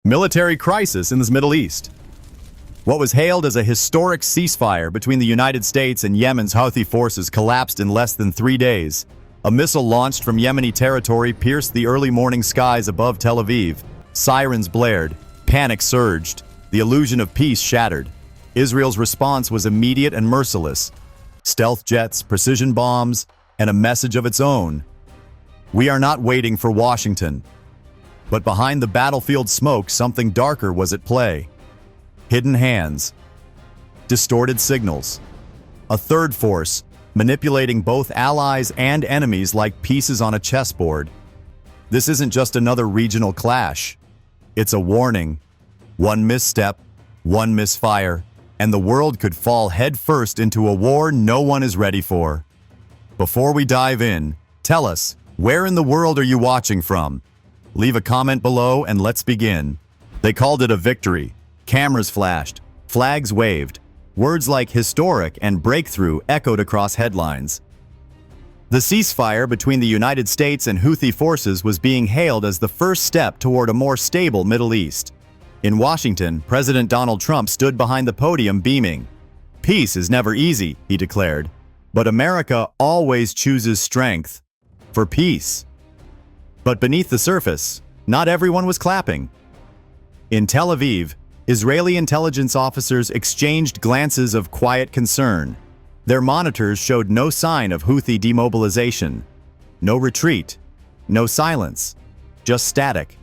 Military crisis in the Middle East. What was hailed as a historic ceasefire between the United States and Yemen's Houthi forces collapsed in less than 3 days. A missile launched from Yemeni territory pierced the early morning skies above Tel Aviv. Sirens blared. Panic surged. The illusion of peace shattered. Israel's response was immediate and merciless. Stealth jets, precision bombs, and a message of its own. We are not waiting for Washington. But behind the battlefield smoke, something darker was at play. Hidden hands. Distorted signals. A third force, manipulating both allies and enemies like pieces on a chessboard. This isn't just another regional clash. It's a warning. One misstep, one misfire, and the world could fall headfirst into a war no one is ready for. Before we dive in, tell us, where in the world are you watching from? Leave a comment below and let's begin. They called it a victory. Cameras flashed, flags waved. Words like historic and breakthrough echoed across headlines. The ceasefire between the United States and Houthi forces was being hailed as the first step toward a more stable Middle East. In Washington, President Donald Trump stood behind the podium beaming. "Peace is never easy," he declared, "but America always chooses strength for peace." But beneath the surface, not everyone was clapping. In Tel Aviv, Israeli intelligence officers exchanged glances of quiet concern. Their monitors showed no sign of Houthi demobilization. No retreat. No silence. Just static.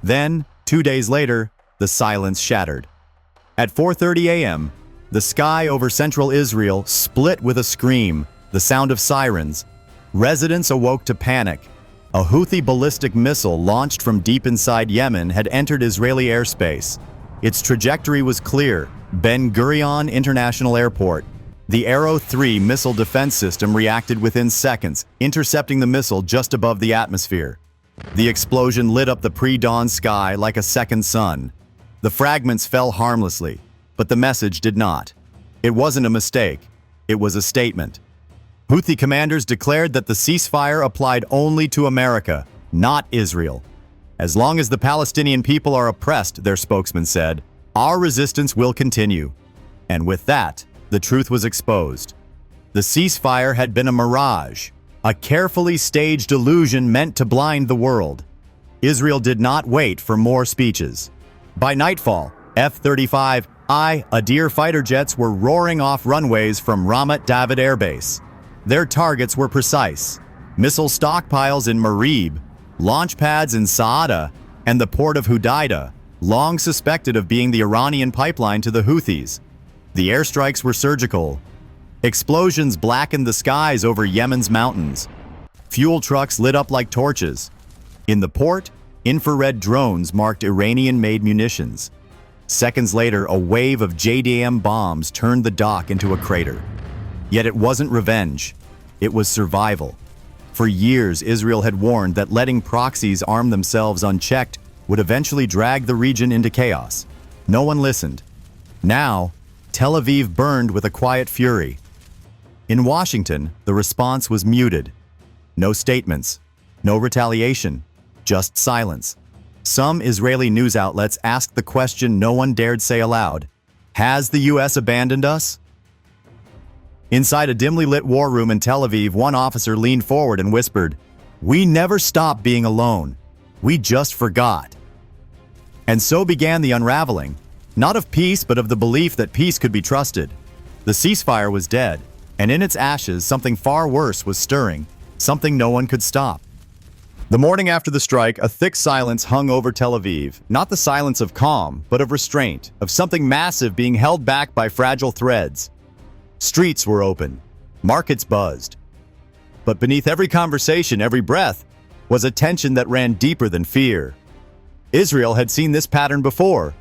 Then, 2 days later, the silence shattered. At 4:30 a.m., the sky over central Israel split with a scream, the sound of sirens. Residents awoke to panic. A Houthi ballistic missile launched from deep inside Yemen had entered Israeli airspace. Its trajectory was clear: Ben Gurion International Airport. The Arrow 3 missile defense system reacted within seconds, intercepting the missile just above the atmosphere. The explosion lit up the pre-dawn sky like a second sun. The fragments fell harmlessly, but the message did not. It wasn't a mistake. It was a statement. Houthi commanders declared that the ceasefire applied only to America, not Israel. As long as the Palestinian people are oppressed, their spokesman said, our resistance will continue. And with that, the truth was exposed. The ceasefire had been a mirage, a carefully staged illusion meant to blind the world. Israel did not wait for more speeches. By nightfall, F-35I Kadier fighter jets were roaring off runways from Ramat David Air Base. Their targets were precise: missile stockpiles in Marib, launch pads in Saada, and the port of Hudaida, long suspected of being the Iranian pipeline to the Houthis. The airstrikes were surgical. Explosions blackened the skies over Yemen's mountains. Fuel trucks lit up like torches. In the port, infrared drones marked Iranian-made munitions. Seconds later, a wave of JDAM bombs turned the dock into a crater. Yet it wasn't revenge. It was survival. For years, Israel had warned that letting proxies arm themselves unchecked would eventually drag the region into chaos. No one listened. Now, Tel Aviv burned with a quiet fury. In Washington, the response was muted. No statements, no retaliation, just silence. Some Israeli news outlets asked the question no one dared say aloud: has the U.S. abandoned us? Inside a dimly lit war room in Tel Aviv, one officer leaned forward and whispered, "We never stopped being alone. We just forgot." And so began the unraveling, not of peace, but of the belief that peace could be trusted. The ceasefire was dead, and in its ashes, something far worse was stirring, something no one could stop. The morning after the strike, a thick silence hung over Tel Aviv, not the silence of calm, but of restraint, of something massive being held back by fragile threads. Streets were open. Markets buzzed. But beneath every conversation, every breath, was a tension that ran deeper than fear. Israel had seen this pattern before.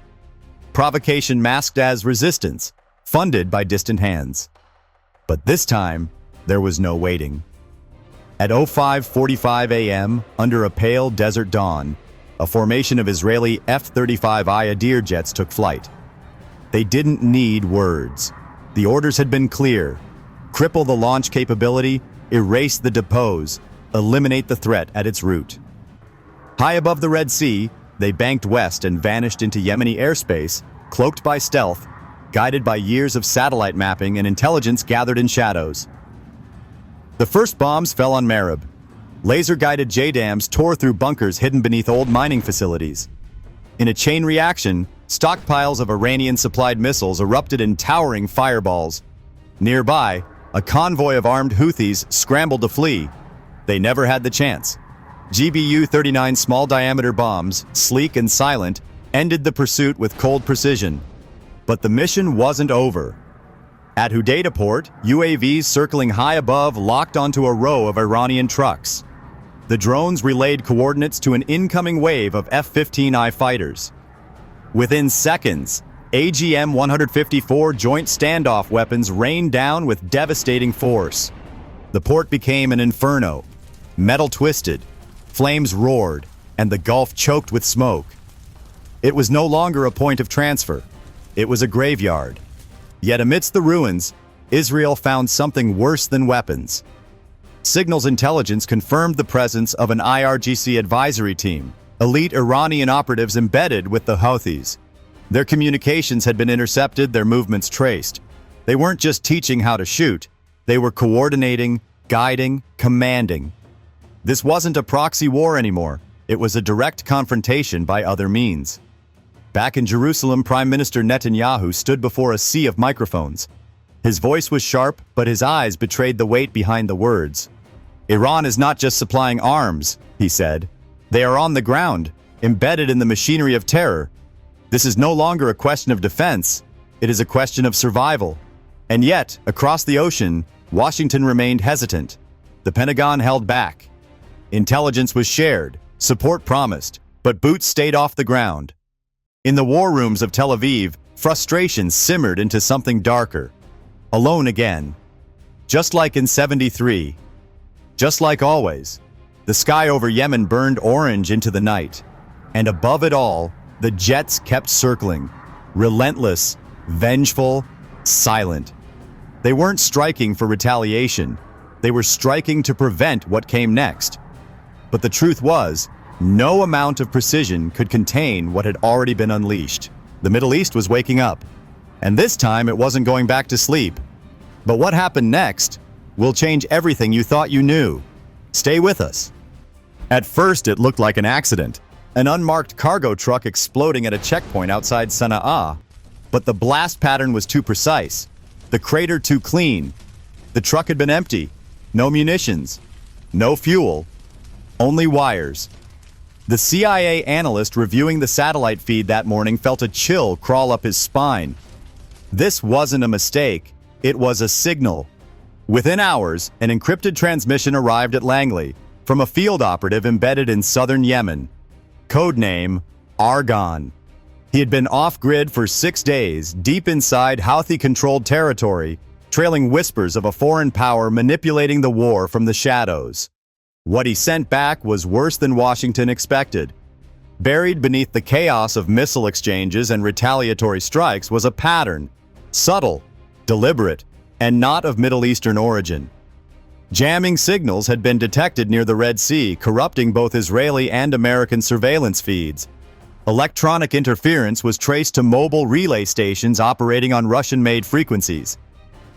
Provocation masked as resistance, funded by distant hands. But this time, there was no waiting. At 05:45 a.m., under a pale desert dawn, a formation of Israeli F-35I Kadier jets took flight. They didn't need words. The orders had been clear: cripple the launch capability, erase the depots, eliminate the threat at its root. High above the Red Sea, They banked west and vanished into Yemeni airspace, cloaked by stealth, guided by years of satellite mapping and intelligence gathered in shadows. The first bombs fell on Marib. Laser-guided JDAMs tore through bunkers hidden beneath old mining facilities. In a chain reaction, stockpiles of Iranian-supplied missiles erupted in towering fireballs. Nearby, a convoy of armed Houthis scrambled to flee. They never had the chance. GBU-39 small-diameter bombs, sleek and silent, ended the pursuit with cold precision. But the mission wasn't over. At Hodeidah port, UAVs circling high above locked onto a row of Iranian trucks. The drones relayed coordinates to an incoming wave of F-15I fighters. Within seconds, AGM-154 joint standoff weapons rained down with devastating force. The port became an inferno. Metal twisted, flames roared, and the Gulf choked with smoke. It was no longer a point of transfer. It was a graveyard. Yet amidst the ruins, Israel found something worse than weapons. Signals intelligence confirmed the presence of an IRGC advisory team, elite Iranian operatives embedded with the Houthis. Their communications had been intercepted, their movements traced. They weren't just teaching how to shoot, they were coordinating, guiding, commanding. This wasn't a proxy war anymore, it was a direct confrontation by other means. Back in Jerusalem, Prime Minister Netanyahu stood before a sea of microphones. His voice was sharp, but his eyes betrayed the weight behind the words. Iran is not just supplying arms, he said. They are on the ground, embedded in the machinery of terror. This is no longer a question of defense, it is a question of survival. And yet, across the ocean, Washington remained hesitant. The Pentagon held back. Intelligence was shared, support promised, but boots stayed off the ground. In the war rooms of Tel Aviv, frustration simmered into something darker. Alone again. Just like in '73. Just like always. The sky over Yemen burned orange into the night. And above it all, the jets kept circling. Relentless, vengeful, silent. They weren't striking for retaliation. They were striking to prevent what came next. But the truth was, no amount of precision could contain what had already been unleashed. The Middle East was waking up. And this time it wasn't going back to sleep. But what happened next will change everything you thought you knew. Stay with us. At first it looked like an accident. An unmarked cargo truck exploding at a checkpoint outside Sana'a. But the blast pattern was too precise. The crater too clean. The truck had been empty. No munitions. No fuel. Only wires. The CIA analyst reviewing the satellite feed that morning felt a chill crawl up his spine. This wasn't a mistake. It was a signal. Within hours, an encrypted transmission arrived at Langley from a field operative embedded in southern Yemen. Codename Argon. He had been off-grid for 6 days, deep inside Houthi-controlled territory, trailing whispers of a foreign power manipulating the war from the shadows. What he sent back was worse than Washington expected. Buried beneath the chaos of missile exchanges and retaliatory strikes was a pattern, subtle, deliberate, and not of Middle Eastern origin. Jamming signals had been detected near the Red Sea, corrupting both Israeli and American surveillance feeds. Electronic interference was traced to mobile relay stations operating on Russian-made frequencies.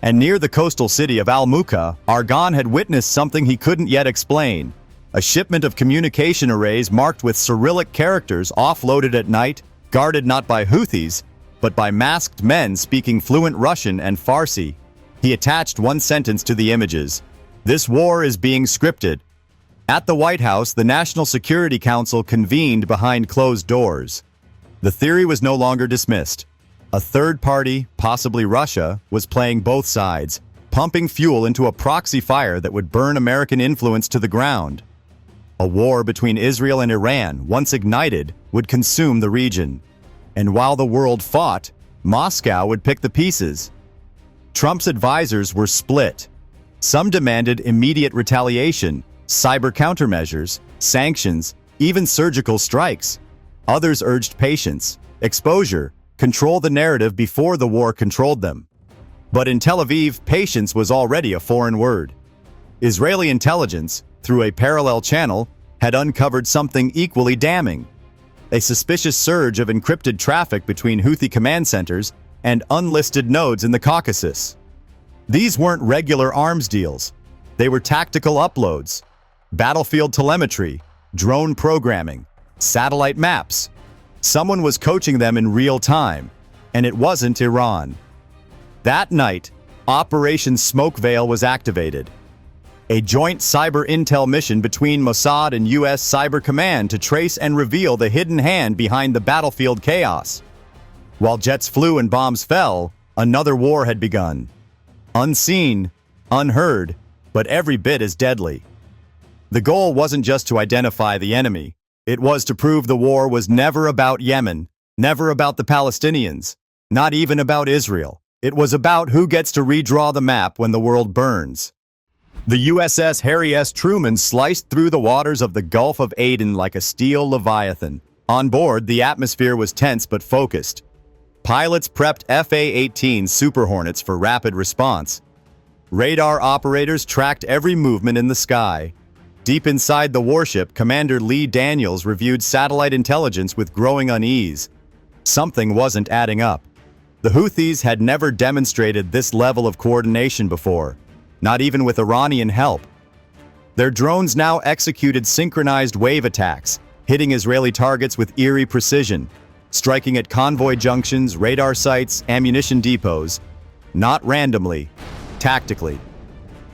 And near the coastal city of Al-Muqa, Argon had witnessed something he couldn't yet explain. A shipment of communication arrays marked with Cyrillic characters offloaded at night, guarded not by Houthis, but by masked men speaking fluent Russian and Farsi. He attached one sentence to the images. "This war is being scripted." At the White House, the National Security Council convened behind closed doors. The theory was no longer dismissed. A third party, possibly Russia, was playing both sides, pumping fuel into a proxy fire that would burn American influence to the ground. A war between Israel and Iran, once ignited, would consume the region. And while the world fought, Moscow would pick the pieces. Trump's advisors were split. Some demanded immediate retaliation, cyber countermeasures, sanctions, even surgical strikes. Others urged patience, exposure, control the narrative before the war controlled them. But in Tel Aviv, patience was already a foreign word. Israeli intelligence, through a parallel channel, had uncovered something equally damning. a suspicious surge of encrypted traffic between Houthi command centers and unlisted nodes in the Caucasus. These weren't regular arms deals. They were tactical uploads, battlefield telemetry, drone programming, satellite maps. Someone was coaching them in real time, and it wasn't Iran. That night, Operation Smoke Veil was activated, a joint cyber intel mission between Mossad and U.S. Cyber Command to trace and reveal the hidden hand behind the battlefield chaos. While jets flew and bombs fell, another war had begun. Unseen, unheard, but every bit as deadly. The goal wasn't just to identify the enemy. It was to prove the war was never about Yemen, never about the Palestinians, not even about Israel. It was about who gets to redraw the map when the world burns. The USS Harry S. Truman sliced through the waters of the Gulf of Aden like a steel leviathan. On board, the atmosphere was tense but focused. Pilots prepped FA-18 Super Hornets for rapid response. Radar operators tracked every movement in the sky. Deep inside the warship, Commander Lee Daniels reviewed satellite intelligence with growing unease. Something wasn't adding up. The Houthis had never demonstrated this level of coordination before, not even with Iranian help. Their drones now executed synchronized wave attacks, hitting Israeli targets with eerie precision, striking at convoy junctions, radar sites, ammunition depots, not randomly, tactically.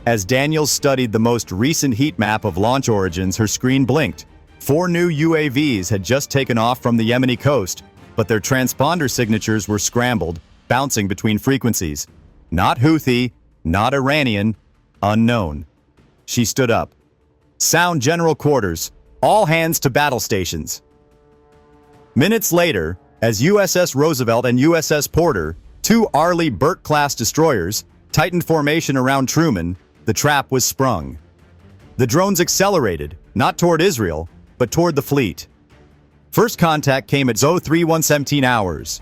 As Daniels studied the most recent heat map of launch origins, her screen blinked. 4 new UAVs had just taken off from the Yemeni coast, but their transponder signatures were scrambled, bouncing between frequencies. Not Houthi, not Iranian, unknown. She stood up. Sound general quarters. All hands to battle stations. Minutes later, as USS Roosevelt and USS Porter, 2 Arleigh-Burke-class destroyers, tightened formation around Truman, the trap was sprung. The drones accelerated, not toward Israel, but toward the fleet. First contact came at 03:17 hours.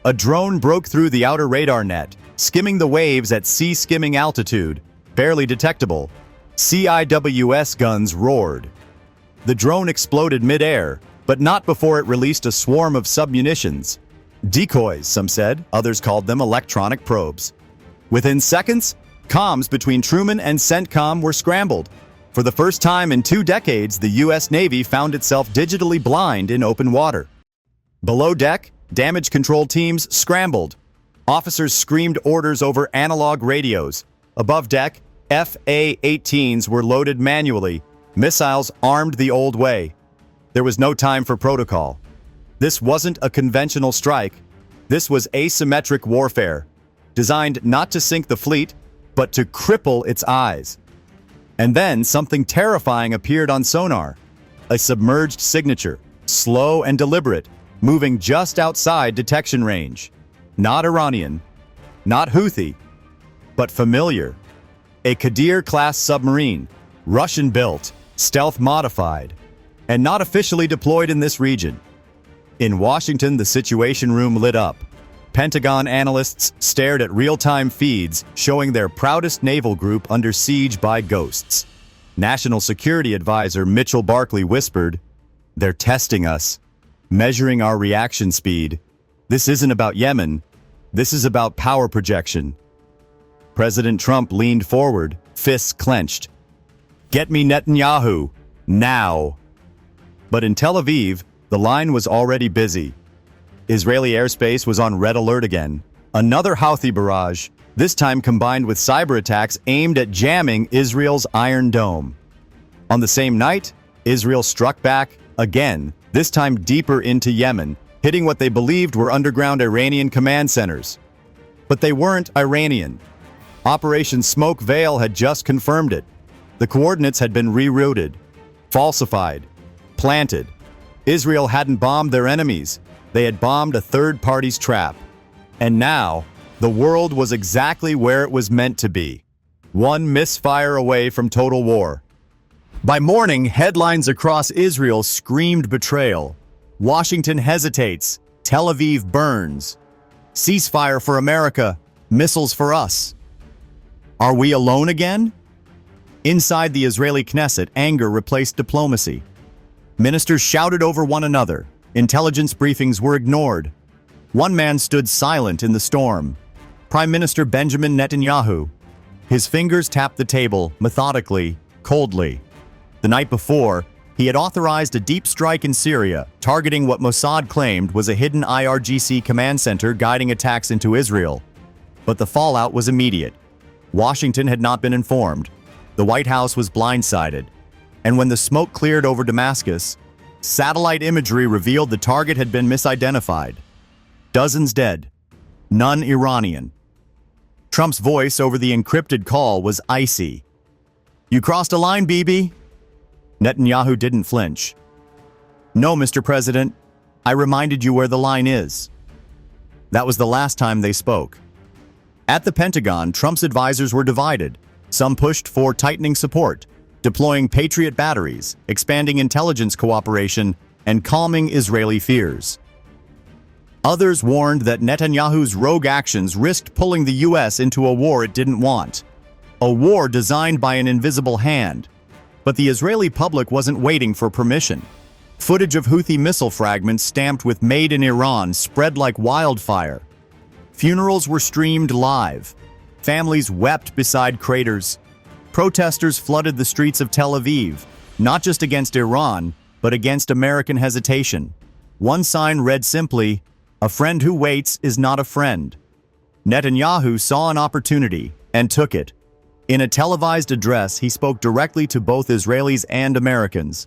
A drone broke through the outer radar net, skimming the waves at sea-skimming altitude, barely detectable. CIWS guns roared. The drone exploded mid-air, but not before it released a swarm of submunitions. Decoys, some said, others called them electronic probes. Within seconds, comms between Truman and CENTCOM were scrambled. For the first time in 2 decades, the U.S. Navy found itself digitally blind in open water. Below deck, damage control teams scrambled. Officers screamed orders over analog radios. Above deck, FA-18s were loaded manually. Missiles armed the old way. There was no time for protocol. This wasn't a conventional strike. This was asymmetric warfare, designed not to sink the fleet, but to cripple its eyes. And then something terrifying appeared on sonar. A submerged signature, slow and deliberate, moving just outside detection range. Not Iranian, not Houthi, but familiar. A Kadier-class submarine, Russian-built, stealth-modified, and not officially deployed in this region. In Washington, the Situation Room lit up. Pentagon analysts stared at real-time feeds showing their proudest naval group under siege by ghosts. National Security Advisor Mitchell Barkley whispered, "They're testing us, measuring our reaction speed. This isn't about Yemen. This is about power projection." President Trump leaned forward, fists clenched. "Get me Netanyahu, now." But in Tel Aviv, the line was already busy. Israeli airspace was on red alert again. Another Houthi barrage, this time combined with cyber attacks aimed at jamming Israel's Iron Dome. On the same night, Israel struck back again, this time deeper into Yemen, hitting what they believed were underground Iranian command centers. But they weren't Iranian. Operation Smoke Veil had just confirmed it. The coordinates had been rerouted, falsified, planted. Israel hadn't bombed their enemies. They had bombed a third party's trap. And now, the world was exactly where it was meant to be. One misfire away from total war. By morning, headlines across Israel screamed betrayal. Washington hesitates. Tel Aviv burns. Ceasefire for America. Missiles for us. Are we alone again? Inside the Israeli Knesset, anger replaced diplomacy. Ministers shouted over one another. Intelligence briefings were ignored. One man stood silent in the storm. Prime Minister Benjamin Netanyahu. His fingers tapped the table, methodically, coldly. The night before, he had authorized a deep strike in Syria, targeting what Mossad claimed was a hidden IRGC command center guiding attacks into Israel. But the fallout was immediate. Washington had not been informed. The White House was blindsided. And when the smoke cleared over Damascus, satellite imagery revealed the target had been misidentified. Dozens dead, none Iranian. Trump's voice over the encrypted call was icy. "You crossed a line, Bibi?" Netanyahu didn't flinch. "No, Mr. President. I reminded you where the line is." That was the last time they spoke. At the Pentagon, Trump's advisors were divided. Some pushed for tightening support, deploying Patriot batteries, expanding intelligence cooperation, and calming Israeli fears. Others warned that Netanyahu's rogue actions risked pulling the U.S. into a war it didn't want. A war designed by an invisible hand. But the Israeli public wasn't waiting for permission. Footage of Houthi missile fragments stamped with "Made in Iran" spread like wildfire. Funerals were streamed live. Families wept beside craters. Protesters flooded the streets of Tel Aviv, not just against Iran, but against American hesitation. One sign read simply, "A friend who waits is not a friend." Netanyahu saw an opportunity and took it. In a televised address, he spoke directly to both Israelis and Americans.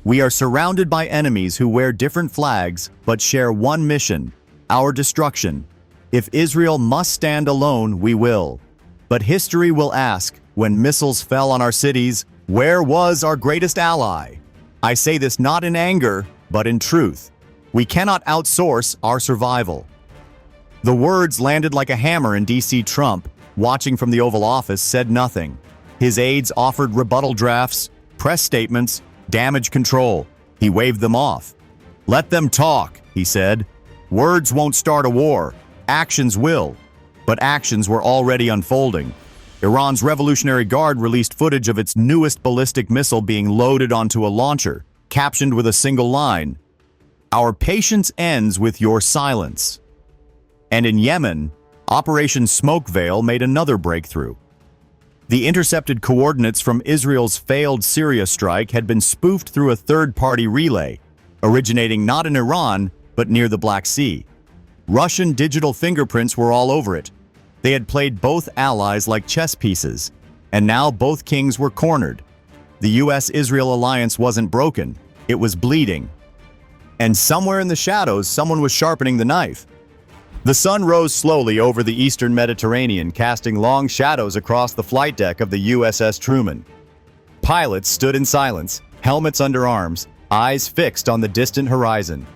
"We are surrounded by enemies who wear different flags but share one mission, our destruction. If Israel must stand alone, we will. But history will ask, when missiles fell on our cities, where was our greatest ally? I say this not in anger, but in truth. We cannot outsource our survival." The words landed like a hammer in D.C. Trump, watching from the Oval Office, said nothing. His aides offered rebuttal drafts, press statements, damage control. He waved them off. "Let them talk," he said. "Words won't start a war. Actions will." But actions were already unfolding. Iran's Revolutionary Guard released footage of its newest ballistic missile being loaded onto a launcher, captioned with a single line, "Our patience ends with your silence." And in Yemen, Operation Smoke Veil made another breakthrough. The intercepted coordinates from Israel's failed Syria strike had been spoofed through a third-party relay, originating not in Iran, but near the Black Sea. Russian digital fingerprints were all over it. They had played both allies like chess pieces, and now both kings were cornered. The U.S.-Israel alliance wasn't broken, it was bleeding. And somewhere in the shadows, someone was sharpening the knife. The sun rose slowly over the eastern Mediterranean, casting long shadows across the flight deck of the USS Truman. Pilots stood in silence, helmets under arms, eyes fixed on the distant horizon.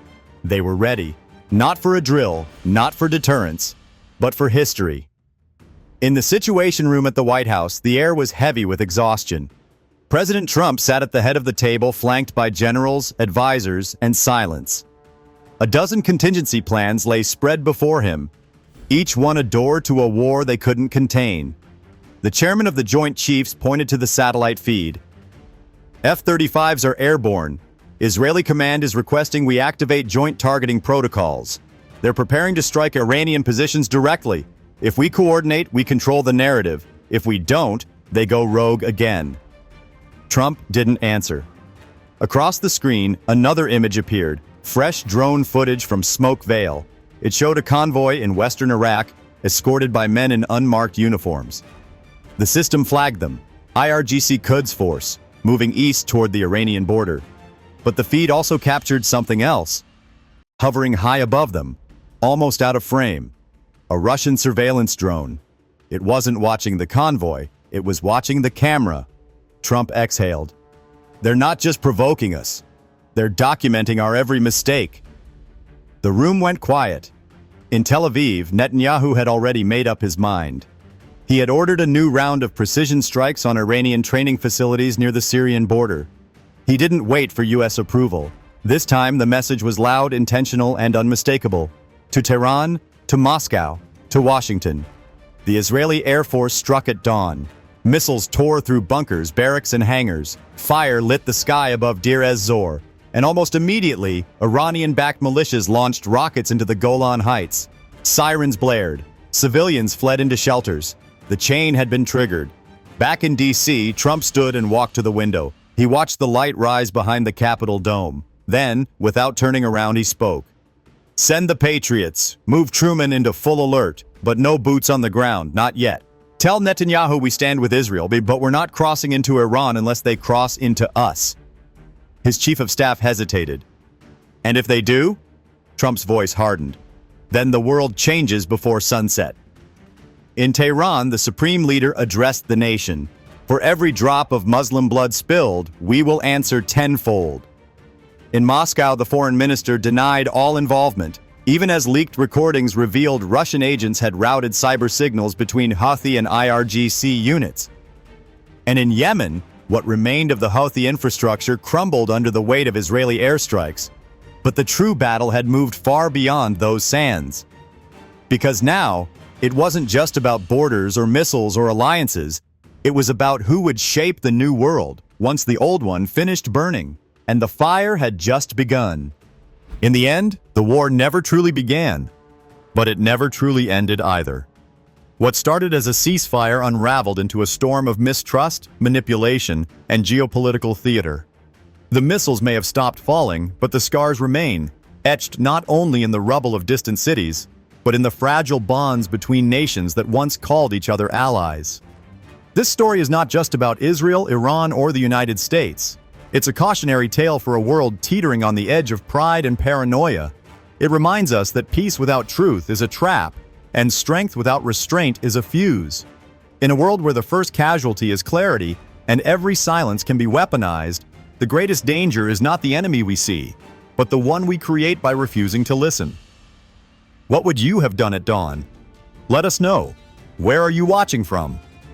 They were ready, not for a drill, not for deterrence, but for history. In the Situation Room at the White House, the air was heavy with exhaustion. President Trump sat at the head of the table, flanked by generals, advisors, and silence. A dozen contingency plans lay spread before him, each one a door to a war they couldn't contain. The chairman of the Joint Chiefs pointed to the satellite feed. "F-35s are airborne. Israeli command is requesting we activate joint targeting protocols. They're preparing to strike Iranian positions directly. If we coordinate, we control the narrative. If we don't, they go rogue again." Trump didn't answer. Across the screen, another image appeared. Fresh drone footage from Smoke Veil. It showed a convoy in western Iraq, escorted by men in unmarked uniforms. The system flagged them, IRGC Quds Force, moving east toward the Iranian border. But the feed also captured something else. Hovering high above them, almost out of frame, a Russian surveillance drone. It wasn't watching the convoy, it was watching the camera. Trump exhaled. "They're not just provoking us. They're documenting our every mistake." The room went quiet. In Tel Aviv, Netanyahu had already made up his mind. He had ordered a new round of precision strikes on Iranian training facilities near the Syrian border. He didn't wait for U.S. approval. This time, the message was loud, intentional, and unmistakable. To Tehran, to Moscow, to Washington. The Israeli Air Force struck at dawn. Missiles tore through bunkers, barracks, and hangars. Fire lit the sky above Deir ez-Zor. and almost immediately, Iranian-backed militias launched rockets into the Golan Heights. Sirens blared. Civilians fled into shelters. The chain had been triggered. Back in D.C., Trump stood and walked to the window. He watched the light rise behind the Capitol dome. Then, without turning around, he spoke. "Send the Patriots. Move Truman into full alert, but no boots on the ground, not yet. Tell Netanyahu we stand with Israel, but we're not crossing into Iran unless they cross into us." His chief of staff hesitated. "And if they do?" Trump's voice hardened. "Then the world changes before sunset." In Tehran, the supreme leader addressed the nation. "For every drop of Muslim blood spilled, we will answer tenfold." In Moscow, the foreign minister denied all involvement, even as leaked recordings revealed Russian agents had routed cyber signals between Houthi and IRGC units. And in Yemen, what remained of the Houthi infrastructure crumbled under the weight of Israeli airstrikes. But the true battle had moved far beyond those sands. Because now, it wasn't just about borders or missiles or alliances. It was about who would shape the new world once the old one finished burning. And the fire had just begun. In the end, the war never truly began, but it never truly ended either. What started as a ceasefire unraveled into a storm of mistrust, manipulation, and geopolitical theater. The missiles may have stopped falling, but the scars remain, etched not only in the rubble of distant cities, but in the fragile bonds between nations that once called each other allies. This story is not just about Israel, Iran, or the United States. It's a cautionary tale for a world teetering on the edge of pride and paranoia. It reminds us that peace without truth is a trap, and strength without restraint is a fuse. In a world where the first casualty is clarity, and every silence can be weaponized, the greatest danger is not the enemy we see, but the one we create by refusing to listen. What would you have done at dawn? Let us know. Where are you watching from?